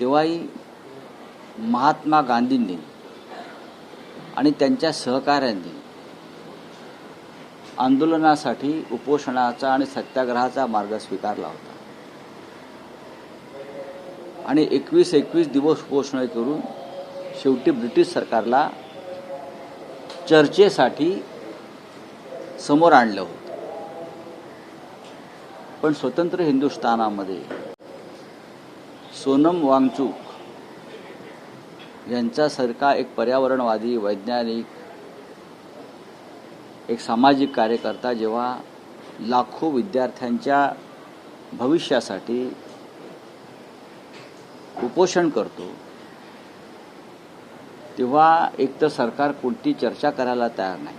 तेव्हाही महात्मा गांधींनी आणि त्यांच्या सहकाऱ्यांनी आंदोलनासाठी उपोषणाचा आणि सत्याग्रहाचा मार्ग स्वीकारला होता आणि 21 दिवस उपोषण करून शेवटी ब्रिटिश सरकारला चर्चेसाठी समोर आणलं होतं. पण स्वतंत्र हिंदुस्थानामध्ये सोनम वांगचुक यांच्यासारखा एक पर्यावरणवादी, वैज्ञानिक, एक सामाजिक कार्यकर्ता जेव्हा लाखो विद्यार्थ्यांच्या भविष्यासाठी उपोषण करतो तेव्हा एक तर सरकार कोणती चर्चा करायला तयार नाही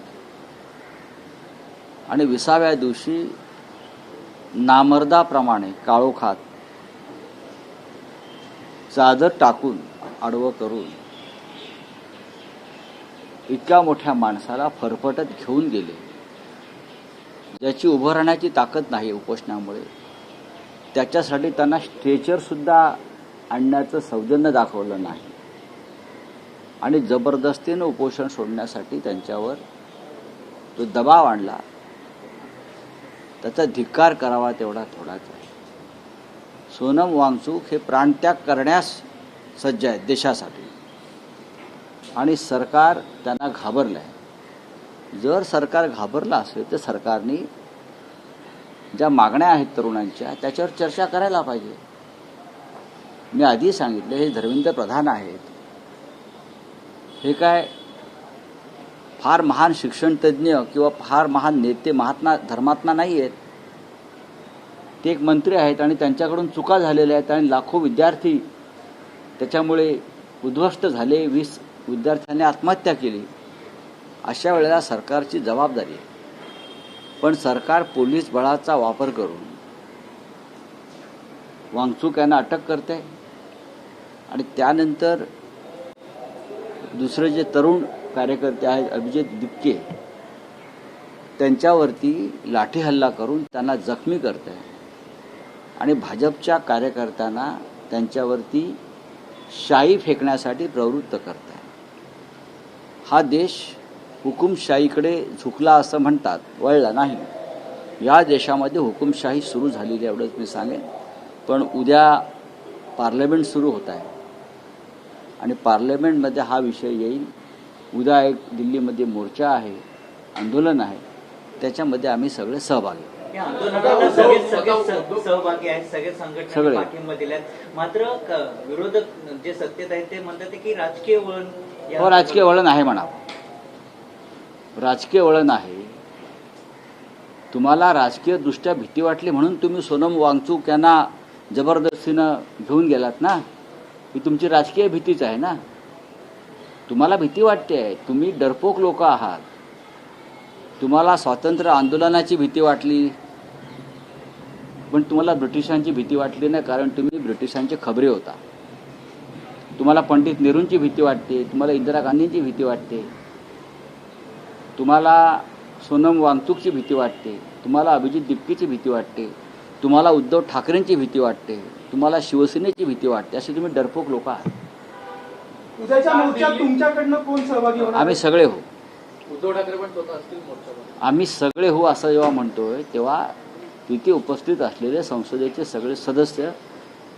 आणि 20व्या दिवशी नामर्दाप्रमाणे काळोखात चादर टाकून आडवं करून इतक्या मोठ्या माणसाला फरफटत घेऊन गेले, ज्याची उभं राहण्याची ताकद नाही उपोषणामुळे. त्याच्यासाठी त्यांना स्ट्रेचर सुद्धा आणण्याचं सौजन्य दाखवलं नाही आणि जबरदस्तीनं उपोषण सोडण्यासाठी त्यांच्यावर तो दबाव आणला. त्याचा धिक्कार करावा तेवढा थोडाच आहे. सोनम वांगचुक हे प्राणत्याग करण्यास सज्ज आहेत देशासाठी आणि सरकार त्यांना घाबरलं आहे. जर सरकार घाबरलं असेल तर सरकारने ज्या मागण्या आहेत तरुणांच्या त्याच्यावर चर्चा करायला पाहिजे. मी आधी सांगितलं, हे धर्मेंद्र प्रधान आहेत, हे काय फार महान शिक्षणतज्ञ किंवा फार महान नेते, महात्मा धर्मात्मा नाही आहेत. ते एक मंत्री आहेत आणि त्यांच्याकडून चुका झालेल्या आहेत आणि लाखो विद्यार्थी त्याच्यामुळे उद्ध्वस्त झाले. 20 विद्यार्थ्यांनी आत्महत्या केली. अशा वेळेला सरकारची जबाबदारी आहे. पण सरकार पोलीस बळाचा वापर करून वांगचुक यांना अटक करते आणि त्यानंतर दुसरे जे तरुण कार्यकर्ते आहेत अभिजित दिपके त्यांच्यावरती लाठी हल्ला करून त्यांना जखमी करते आणि भाजपच्या कार्यकर्त्यांना त्यांच्यावरती शाई फेकण्यासाठी प्रवृत्त करते. हा देश हुकुमशाहीकडे झुकला असं म्हणतात, वळला नाही. या देशामध्ये हुकुमशाही सुरू झालेली एवढंच मी सांगेन. पण उद्या पार्लमेंट सुरू होत आहे आणि पार्लमेंटमध्ये हा विषय येईल. उद्या एक दिल्लीमध्ये मोर्चा आहे, आंदोलन आहे, त्याच्यामध्ये आम्ही सगळे सहभागी सहभागी आहेत. सगळे संघटना पाठिंबा दिल्यात. मात्र विरोधक जे सत्तेत आहेत ते म्हणतात की राजकीय वळण. हो, राजकीय वळण आहे म्हणा. राजकीय वळण आहे. तुम्हाला राजकीय दृष्ट्या भीती वाटली म्हणून तुम्ही सोनम वांगचुक यांना जबरदस्तीनं घेऊन गेलात ना. ही तुमची राजकीय भीतीच आहे ना. तुम्हाला भीती वाटते. तुम्ही डरपोक लोक आहात. तुम्हाला स्वातंत्र्य आंदोलनाची भीती वाटली पण तुम्हाला ब्रिटिशांची भीती वाटली नाही, कारण तुम्ही ब्रिटिशांचे खबरे होता. तुम्हाला पंडित नेहरूंची भीती वाटते, तुम्हाला इंदिरा गांधींची भीती वाटते, तुम्हाला सोनम वांगचुकची भीती वाटते, तुम्हाला अभिजित दिपकेची भीती वाटते, तुम्हाला उद्धव ठाकरेंची भीती वाटते, तुम्हाला शिवसेनेची भीती वाटते. असे तुम्ही डरपोक लोक आहात. उद्याच्या मोर्चात तुमच्याकडनं कोण सहभागी होणार? आम्ही सगळे हो. उद्धव ठाकरे पण स्वतः असतील मोर्चामध्ये? आम्ही सगळे हो असं जेव्हा म्हणतोय तेव्हा तिथे उपस्थित असलेले संसदेचे सगळे सदस्य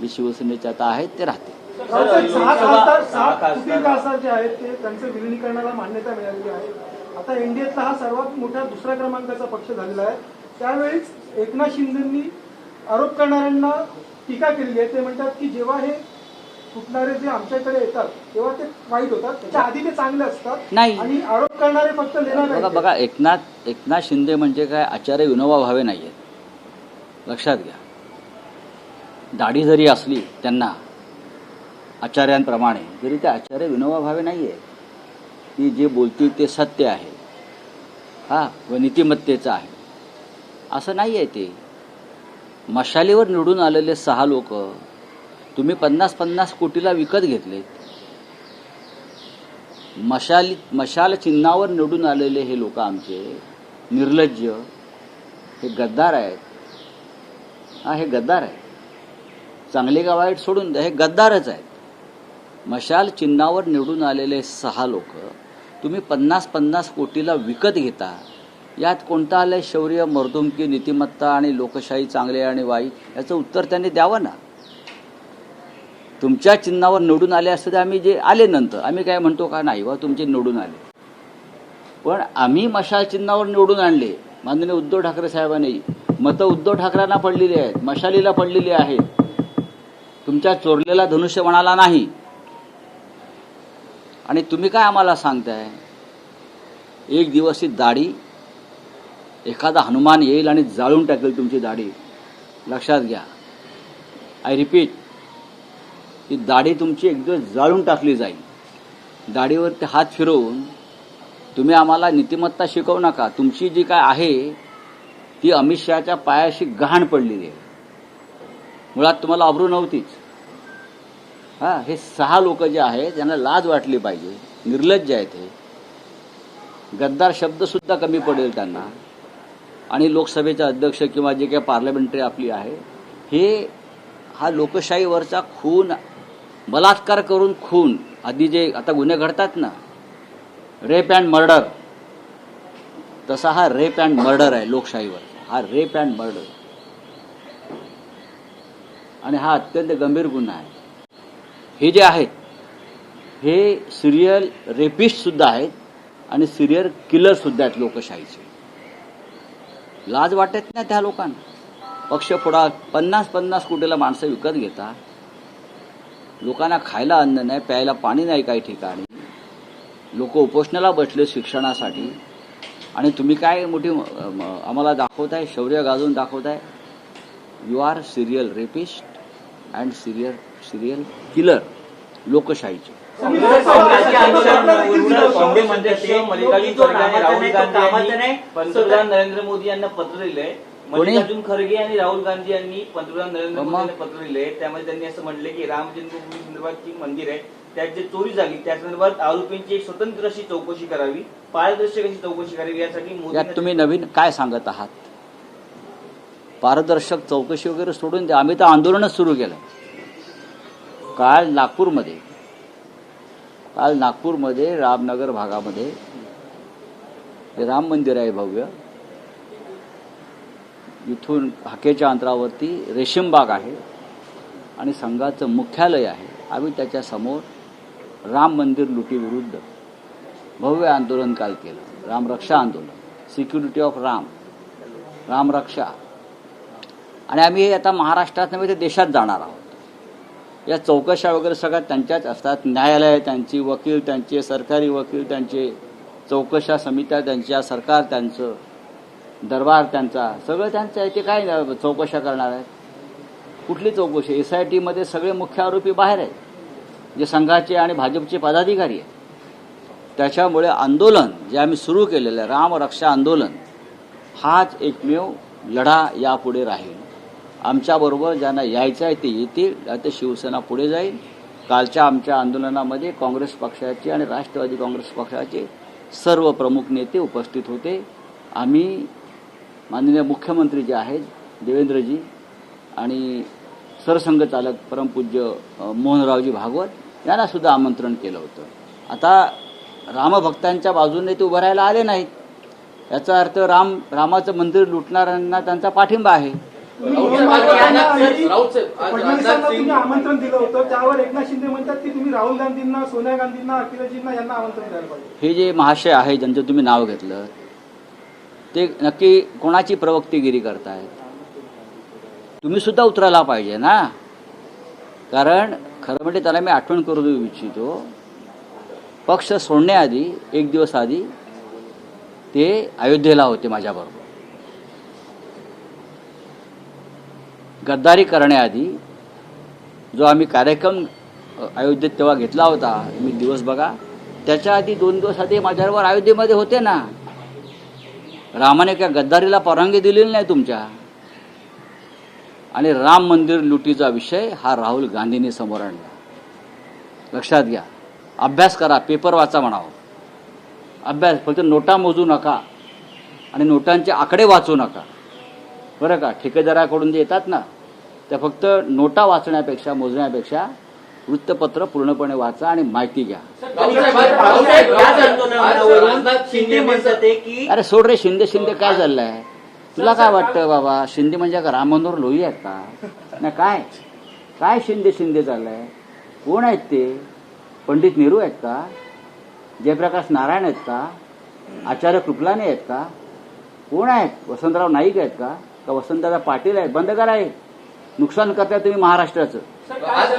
जे शिवसेनेचे आता आहेत ते राहतील. 6 खासदार जे आहेत ते त्यांचं विलिनीकरणाला मान्यता मिळालेली आहे. आता एनडीएतला हा सर्वात मोठा दुसऱ्या क्रमांकाचा पक्ष झालेला आहे. त्यावेळीच एकनाथ शिंदेंनी आरोप करणाऱ्यांना टीका केली आहे. ते म्हणतात की जेव्हा हे फुटणारे जे आमच्याकडे येतात तेव्हा ते वाईट होतात, त्याच्या आधी ते चांगले असतात नाही. आणि आरोप करणारे फक्त लेणार. बघा, एकनाथ शिंदे म्हणजे काय आचार्य विनोबा भावे नाही आहेत. लक्षात घ्या. दाढी जरी असली त्यांना आचार्यांप्रमाणे, तरी ते आचार्य विनोबा भावे नाही आहेत. ती जे बोलतील ते सत्य आहे, हा, व नीतिमत्तेचं आहे असं नाही आहे. ते मशालीवर निवडून आलेले 6 लोक तुम्ही 50-50 कोटीला विकत घेतलेत. मशाल चिन्हावर निवडून आलेले हे लोक आमचे निर्लज्ज, हे गद्दार आहेत. हा, हे गद्दार आहेत. चांगले का वाईट सोडून द्या, हे गद्दारच आहेत. मशाल चिन्हावर निवडून आलेले 6 लोक तुम्ही 50-50 कोटीला विकत घेता. यात कोणतं आलंय शौर्य, मर्दुमकी, नीतिमत्ता आणि लोकशाही चांगले आणि वाईट याचं उत्तर त्यांनी द्यावं ना. तुमच्या चिन्हावर निवडून आले असते तर आम्ही जे आले नंतर आम्ही काय म्हणतो का नाही वा तुमचे निवडून आले, पण आम्ही मशाल चिन्हावर निवडून आणले. माननीय उद्धव ठाकरे साहेबांनी मतं उद्धव ठाकरेंना पडलेली आहेत, मशालीला पडलेली आहेत. तुमच्या चोरलेला धनुष्यबाणाला नाही. आणि तुम्ही काय आम्हाला सांगताय, एक दिवस ही दाढी एखादा हनुमान येईल आणि जाळून टाकेल तुमची दाढी. लक्षात घ्या, आय रिपीट, ही दाढी तुमची एक दिवस जाळून टाकली जाईल. दाढीवरती हात फिरवून तुम्ही आम्हाला नीतिमत्ता शिकवू नका. तुमची जी काय आहे ती अमित शहाच्या पायाशी गहाण पडलेली आहे. मुळात तुम्हाला अब्रू नव्हतीच. हे 6 लोक जे आहेत त्यांना लाज वाटली पाहिजे. निर्लज्ज आहेत हे. गद्दार शब्द सुद्धा कमी पडेल त्यांना. आणि लोकसभेचे अध्यक्ष किंवा जे काही पार्लमेंटरी आपली आहे हा लोकशाहीवरचा खून, बलात्कार करून खून, आधी जे आता गुन्हे घडतात ना, रेप अँड मर्डर, तसा हा रेप अँड मर्डर आहे लोकशाहीवर. हा रेप अँड मर्डर आणि हा अत्यंत गंभीर गुन्हा आहे. हे जे आहेत हे सिरियल रेपिस्ट सुद्धा आहेत आणि सिरियल किलर सुद्धा आहेत लोकशाहीचे. लाज वाटत नाही त्या लोकांना. पक्ष फोडा, 50-50 कोटीला माणसं विकत घेता. लोकांना खायला अन्न नाही, प्यायला पाणी नाही. काही ठिकाणी लोक उपोषणाला बसले शिक्षणासाठी आणि तुम्ही काय मोठी आम्हाला दाखवताय, शौर्य गाजवून दाखवताय. You are serial rapist and serial killer लोकशाहीचे. मल्लिकार्जुन खरगे आणि राहुल गांधी यांनी पंतप्रधान नरेंद्र मोदी यांना पत्र लिहिलंय. मल्लिकार्जुन खरगे आणि राहुल गांधी यांनी पंतप्रधान नरेंद्र मोदी यांना पत्र लिहिलंय. त्यामध्ये त्यांनी असं म्हटलंय की राम जन्मभूमी संदर्भात जी मंदिर आहे त्यात जे चोरी झाली त्या संदर्भात आरोपींची एक स्वतंत्र अशी चौकशी करावी, पारदर्शक अशी चौकशी करावी. यासाठी यात तुम्ही नवीन काय सांगत आहात? पारदर्शक चौकशी वगैरे सोडून द्या. आम्ही तर आंदोलनच सुरू केलं. काल नागपूरमध्ये रामनगर भागामध्ये जे राम मंदिर आहे भव्य, इथून हाकेच्या अंतरावरती रेशीमबाग आहे आणि संघाचं मुख्यालय आहे. आम्ही त्याच्या समोर राम मंदिर लुटीविरुद्ध भव्य आंदोलन काल केलं. रामरक्षा आंदोलन, सिक्युरिटी ऑफ राम रक्षा. आणि आम्ही आता महाराष्ट्रात नव्हे तर देशात जाणार आहोत. या चौकशा वगैरे सगळ्या त्यांच्याच असतात. न्यायालय त्यांची, वकील त्यांचे, सरकारी वकील त्यांचे, चौकशा समित्या त्यांच्या, सरकार त्यांचं, दरबार त्यांचा, सगळं त्यांचं आहे. ते काय चौकशा करणार आहेत? कुठली चौकशी? SIT मध्ये सगळे मुख्य आरोपी बाहेर आहेत, जे संघाचे आणि भाजपचे पदाधिकारी आहेत. त्याच्यामुळे आंदोलन जे आम्ही सुरू केलेलं आहे, रामरक्षा आंदोलन, हाच एकमेव लढा यापुढे राहील. आमच्याबरोबर ज्यांना यायचं आहे ते येतील, आता शिवसेना पुढे जाईल. कालच्या आमच्या आंदोलनामध्ये काँग्रेस पक्षाचे आणि राष्ट्रवादी काँग्रेस पक्षाचे सर्व प्रमुख नेते उपस्थित होते. आम्ही माननीय मुख्यमंत्री जे आहेत देवेंद्रजी आणि सरसंघचालक परमपूज्य मोहनरावजी भागवत यांना सुद्धा आमंत्रण केलं होतं. आता रामभक्तांच्या बाजूने ते उभं राहायला आले नाहीत. याचा अर्थ रामाचं मंदिर लुटणाऱ्यांना त्यांचा पाठिंबा आहे. फडणवीसांना तुम्ही आमंत्रण दिलं होतं, त्यावर एकनाथ शिंदे म्हणतात की तुम्ही राहुल गांधींना, सोनिया गांधींना, अखिलेशजींना यांना आमंत्रण द्यायला पाहिजे. हे जे महाशय आहे ज्यांचं तुम्ही नाव घेतलं ते नक्की कोणाची प्रवक्तेगिरी करतायत? तुम्ही सुद्धा उतरायला पाहिजे ना. कारण खरं म्हणजे त्याला मी आठवण करू देऊ इच्छितो, पक्ष सोडण्याआधी एक दिवस आधी ते अयोध्येला होते माझ्याबरोबर. गद्दारी करण्याआधी जो आम्ही कार्यक्रम अयोध्येत तेव्हा घेतला होता, मी दिवस बघा, त्याच्या आधी 2 दिवस आधी माझ्याबरोबर अयोध्येमध्ये होते ना. रामाने त्या गद्दारीला परवानगी दिलेली नाही तुमच्या. आणि राम मंदिर लुटीचा विषय हा राहुल गांधींनी समोर आणला. लक्षात घ्या. अभ्यास करा, पेपर वाचा म्हणावं. अभ्यास, फक्त नोटा मोजू नका आणि नोटांचे आकडे वाचू नका, बरं का. ठेकेदाराकडून जे येतात ना, त्या फक्त नोटा वाचण्यापेक्षा, मोजण्यापेक्षा वृत्तपत्र पूर्णपणे वाचा आणि माहिती घ्या. शिंदे म्हणतात की अरे सोड रे, शिंदे शिंदे काय चाललंय तुला? काय वाटतं बाबा, शिंदे म्हणजे का राम मनोहर लोही आहेत का? ना काय काय शिंदे शिंदे चाललंय? कोण आहेत ते? पंडित नेहरू आहेत का? जयप्रकाश नारायण आहेत का? आचार्य कृपलानी आहेत का? कोण आहेत? वसंतराव नाईक आहेत का वसंतदादा पाटील आहेत? बंद करा हे नुकसान करताय तुम्ही महाराष्ट्राचं. आज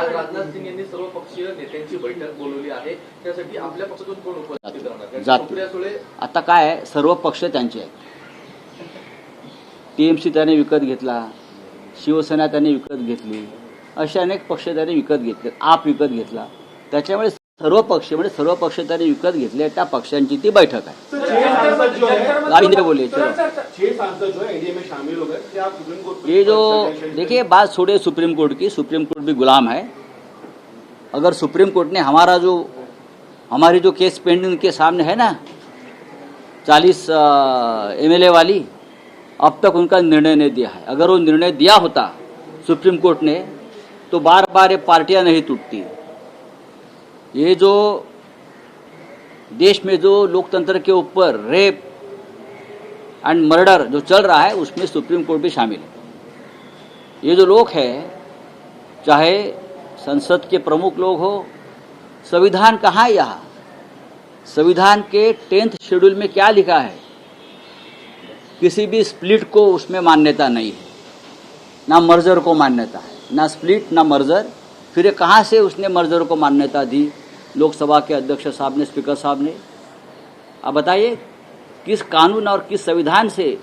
राजनाथ सिंग यांनी सर्वपक्षीय नेत्यांची बैठक बोलवली आहे. त्यासाठी आपल्या पक्षातून कोण उपस्थित राहणार? जात सुप्रिया सुळे आता काय आहे, सर्व पक्ष त्यांचे आहेत. टीएमसी त्याने विकत घेतला, शिवसेना त्यांनी विकत घेतली, असे अनेक पक्ष त्यांनी विकत घेतले, आप विकत घेतला. त्याच्यामुळे सर्व पक्ष म्हणजे सर्व पक्ष त्यांनी विकत घेतले, त्या पक्षांची ती बैठक आहे. बोले ये जो देखिए बात छोड़े सुप्रीम कोर्ट की, सुप्रीम कोर्ट भी गुलाम है. अगर सुप्रीम कोर्ट ने हमारी जो केस पेंडिंग उनके सामने है ना 40 MLA वाली, अब तक उनका निर्णय नहीं दिया है. अगर वो निर्णय दिया होता सुप्रीम कोर्ट ने तो बार बार ये पार्टियां नहीं टूटती. ये जो देश में जो लोकतंत्र के ऊपर रेप एंड मर्डर जो चल रहा है उसमें सुप्रीम कोर्ट भी शामिल है. ये जो लोग हैं, चाहे संसद के प्रमुख लोग हो, संविधान कहाँ है यहाँ? संविधान के 10th शेड्यूल में क्या लिखा है? किसी भी स्प्लिट को उसमें मान्यता नहीं है, ना मर्जर को मान्यता है, ना स्प्लिट ना मर्जर. फिर कहाँ से उसने मर्जर को मान्यता दी? लोकसभा के अध्यक्ष साहब ने, स्पीकर साहब ने. आप बताइए किस कानून और किस संविधान से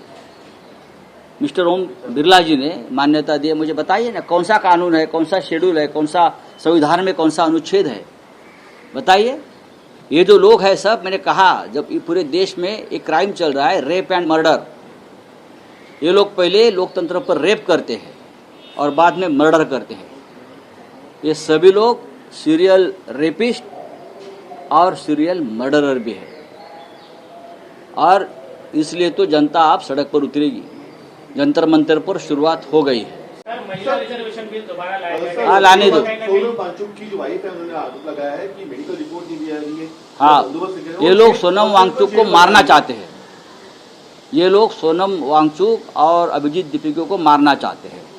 मिस्टर ओम बिरला जी ने मान्यता दी है? मुझे बताइए ना, कौन सा कानून है, कौन सा शेड्यूल है, कौन सा संविधान में कौन सा अनुच्छेद है? बताइए. ये जो लोग हैं सब, मैंने कहा जब पूरे देश में एक क्राइम चल रहा है, रेप एंड मर्डर, ये लोग पहले लोकतंत्र पर रेप करते हैं और बाद में मर्डर करते हैं. ये सभी लोग सीरियल रेपिस्ट और सीरियल मर्डरर भी है. और इसलिए तो जनता आप सड़क पर उतरेगी. जंतर मंतर पर शुरुआत हो गई है. महिला रिजर्वेशन बिल दोबारा लाया गया. हाँ, लाने दो. सोनम वांगचुक की जो वाइफ है, उन्होंने आरोप लगाया है कि मेडिकल रिपोर्ट नहीं दी जा रही है. हाँ, ये लोग सोनम वांगचुक को मारना चाहते हैं. ये लोग सोनम वांगचुक और अभिजीत दीपिका को मारना चाहते हैं.